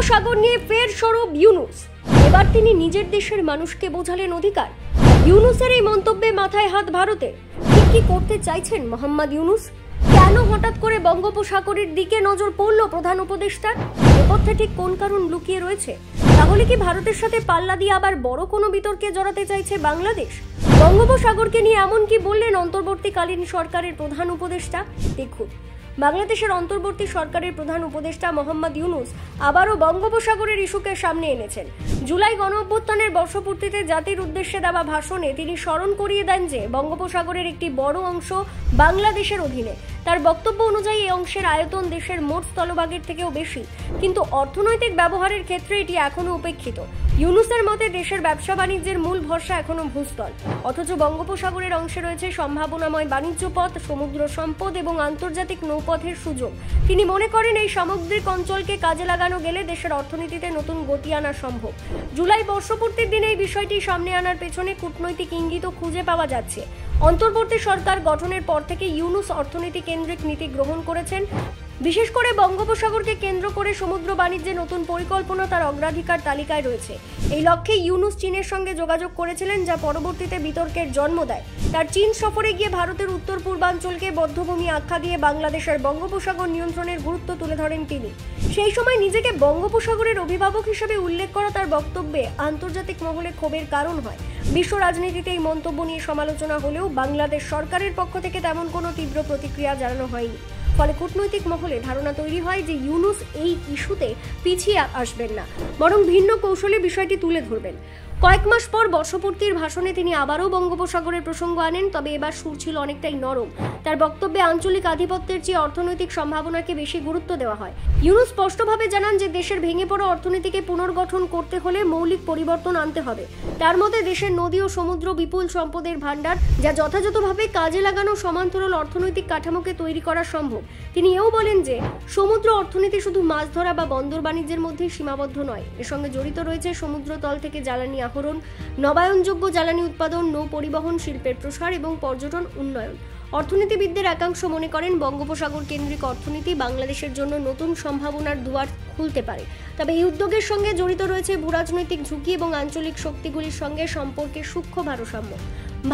বঙ্গোপসাগর নিয়ে ফের সরব ইউনূস। এবার তিনি নিজের দেশের মানুষকে বোঝালেন অধিকার। ইউনূসের এই মন্তব্যে মাথায় হাত ভারতের। ঠিক কি করতে চাইছেন মোহাম্মদ ইউনূস? কেন হঠাৎ করে বঙ্গোপসাগরের দিকে নজর পড়ল প্রধান উপদেষ্টার? নেপথ্যে ঠিক কোন কারণ লুকিয়ে রয়েছে? তাহলে কি ভারতের সাথে পাল্লা দিয়ে আবার বড় কোনো বিতর্কে জড়াতে চাইছে বাংলাদেশ? বঙ্গোপসাগরকে নিয়ে এমন কি বললেন অন্তর্বর্তীকালীন সরকারের প্রধান উপদেষ্টা? দেখুন, বাংলাদেশের অন্তর্বর্তী সরকারের প্রধান উপদেষ্টা মোহাম্মদ ইউনূস আবারও বঙ্গোপসাগরের ইস্যুকে সামনে এনেছেন। জুলাই গণঅভ্যুত্থানের বর্ষপূর্তিতে জাতির উদ্দেশ্যে দেওয়া ভাষণে তিনি স্মরণ করিয়ে দেন যে বঙ্গোপসাগরের একটি বড় অংশ বাংলাদেশের অধীনে। তার বক্তব্য অনুযায়ী এই অংশের আয়তন দেশের মোট স্থলভাগের থেকেও বেশি, কিন্তু অর্থনৈতিক ব্যবহারের ক্ষেত্রে এটি এখনো উপেক্ষিত। ইউনূসের মতে দেশের ব্যবসা বাণিজ্যের মূল ভরসা এখনো ভূস্থল, অথচ বঙ্গোপসাগরের অংশে রয়েছে সম্ভাবনাময় বাণিজ্য পথ, সমুদ্র সম্পদ এবং আন্তর্জাতিক নৌপথের সুযোগ। তিনি মনে করেন এই সামুদ্রিক অঞ্চলকে কাজে লাগানো গেলে দেশের অর্থনীতিতে নতুন গতি আনা সম্ভব। জুলাই বর্ষপূর্তির দিনে এই বিষয়টি সামনে আনার পেছনে কূটনৈতিক ইঙ্গিতও খুঁজে পাওয়া যাচ্ছে। অন্তর্বর্তী সরকার গঠনের পর থেকে ইউনূস অর্থনীতি কেন্দ্রিক নীতি গ্রহণ করেছেন। বিশেষ করে বঙ্গোপসাগরকে কেন্দ্র করে সমুদ্র বাণিজ্যে নতুন পরিকল্পনা তার অগ্রাধিকার তালিকায় রয়েছে। এই লক্ষ্যে ইউনূস চীনের সঙ্গে যোগাযোগ করেছিলেন, যা পরবর্তীতে বিতর্কের জন্ম দেয়। তার চীন সফরে গিয়ে ভারতের উত্তর পূর্বাঞ্চলকে বধ্যভূমি আখ্যা দিয়ে বাংলাদেশের বঙ্গোপসাগর নিয়ন্ত্রণের গুরুত্ব তুলে ধরেন তিনি। সেই সময় নিজেকে বঙ্গোপসাগরের অভিভাবক হিসেবে উল্লেখ করা তার বক্তব্যে আন্তর্জাতিক মহলে ক্ষোভের কারণ হয়। বিশ্ব রাজনীতিতে এই মন্তব্য নিয়ে সমালোচনা হলেও বাংলাদেশ সরকারের পক্ষ থেকে তেমন কোনো তীব্র প্রতিক্রিয়া জানানো হয়নি। ফলে কূটনৈতিক মহলে ধারণা তৈরি হয় যে ইউনূস এই ইস্যুতে পিছিয়ে আসবেন না, বরং ভিন্ন কৌশলে বিষয়টি তুলে ধরবেন। কয়েক মাস পর বর্ষপূর্তির ভাষণে তিনি আবারও বঙ্গোপসাগরের প্রসঙ্গ আনেন, তবে এবার সুর ছিল অনেকটাই নরম। তার বক্তব্যে আঞ্চলিক আধিপত্যের চেয়ে অর্থনৈতিক সম্ভাবনাকে বেশি গুরুত্ব দেওয়া হয়। ইউনূস স্পষ্টভাবে জানান যে দেশের ভেঙে পড়া অর্থনীতিকে পুনর্গঠন করতে হলে মৌলিক পরিবর্তন আনতে হবে। তার মতে দেশের নদী ও সমুদ্র বিপুল সম্পদের ভাণ্ডার, যা যথাযথভাবে কাজে লাগানো সমান্তরাল অর্থনৈতিক কাঠামোকে তৈরি করা সম্ভব। তিনি এও বলেন যে সমুদ্র অর্থনীতি শুধু মাছ ধরা বা বন্দর বাণিজ্যের মধ্যেই সীমাবদ্ধ নয়, এর সঙ্গে জড়িত রয়েছে সমুদ্রতল থেকে জ্বালানি আহরণ, নবায়নযোগ্য জ্বালানি উৎপাদন, নৌ পরিবহন, শিল্পের প্রসার এবং পর্যটন উন্নয়ন। অর্থনীতিবিদদের একাংশ মনে করেন বঙ্গোপসাগর কেন্দ্রিক অর্থনীতি বাংলাদেশের জন্য নতুন সম্ভাবনার দুয়ার খুলতে পারে। তবে এই উদ্যোগের সঙ্গে জড়িত রয়েছে ভূরাজনৈতিক ঝুঁকি এবং আঞ্চলিক শক্তিগুলির সঙ্গে সম্পর্কের সূক্ষ্ম ভারসাম্য।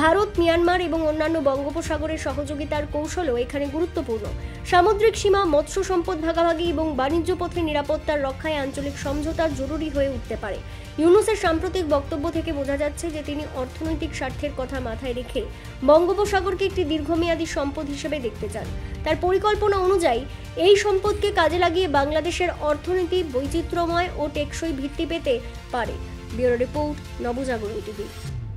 ভারত, মিয়ানমার এবং অন্যান্য বঙ্গোপসাগরের সহযোগিতার কৌশলও এখানে গুরুত্বপূর্ণ। সামুদ্রিক সীমা, মৎস্য সম্পদ ভাগাভাগি এবং বাণিজ্য পথে নিরাপত্তার রক্ষায় আঞ্চলিক সমঝোতা জরুরি হয়ে উঠতে পারে। ইউনূসের সাম্প্রতিক বক্তব্য থেকে বোঝা যাচ্ছে যে তিনি অর্থনৈতিক স্বার্থের কথা মাথায় রেখে বঙ্গোপসাগরকে একটি দীর্ঘমেয়াদী সম্পদ হিসেবে দেখতে চান। তার পরিকল্পনা অনুযায়ী এই সম্পদকে কাজে লাগিয়ে বাংলাদেশের অর্থনীতি বৈচিত্র্যময় ও টেকসই ভিত্তি পেতে পারে। Bureau report, Nabajagaran TV.